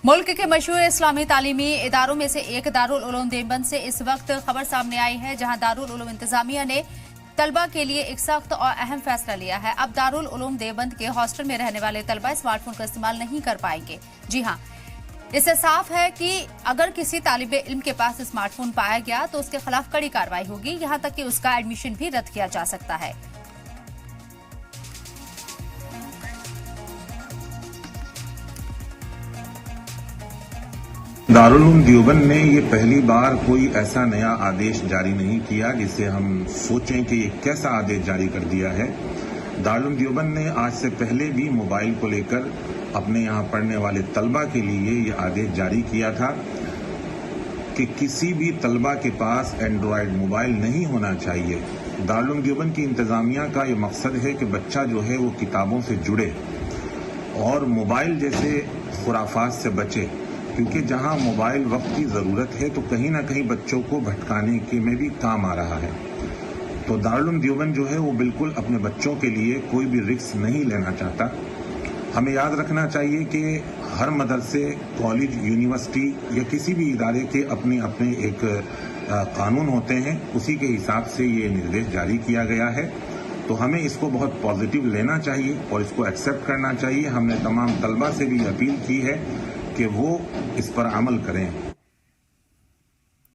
मुल्क के मशहूर इस्लामी तालीमी इदारों में से एक दारुल उलूम देवबंद से इस वक्त खबर सामने आई है, जहां दारुल उलूम इंतजामिया ने तलबा के लिए एक सख्त और अहम फैसला लिया है। अब दारुल उलूम देवबंद के हॉस्टल में रहने वाले तलबा स्मार्टफोन का इस्तेमाल नहीं कर पाएंगे। जी हां, इससे साफ है कि अगर किसी तालिबे इल्म के पास स्मार्टफोन पाया गया तो उसके खिलाफ कड़ी कार्रवाई होगी, यहां तक कि उसका एडमिशन भी रद्द किया जा सकता है। दारुल उलूम देवबंद ने ये पहली बार कोई ऐसा नया आदेश जारी नहीं किया जिसे हम सोचें कि ये कैसा आदेश जारी कर दिया है। दारुल उलूम देवबंद ने आज से पहले भी मोबाइल को लेकर अपने यहाँ पढ़ने वाले तलबा के लिए ये आदेश जारी किया था कि किसी भी तलबा के पास एंड्रॉयड मोबाइल नहीं होना चाहिए। दारुल उलूम देवबंद की इंतजामिया का ये मकसद है कि बच्चा जो है वो किताबों से जुड़े और मोबाइल जैसे खुराफात से बचे, क्योंकि जहां मोबाइल वक्त की ज़रूरत है तो कहीं ना कहीं बच्चों को भटकाने के में भी काम आ रहा है। तो दारुल उलूम देवबंद जो है वो बिल्कुल अपने बच्चों के लिए कोई भी रिस्क नहीं लेना चाहता। हमें याद रखना चाहिए कि हर मदरसे, कॉलेज, यूनिवर्सिटी या किसी भी इदारे के अपने अपने एक कानून होते हैं, उसी के हिसाब से ये निर्देश जारी किया गया है। तो हमें इसको बहुत पॉजिटिव लेना चाहिए और इसको एक्सेप्ट करना चाहिए। हमने तमाम तलबा से भी अपील की है कि वो इस पर अमल करें।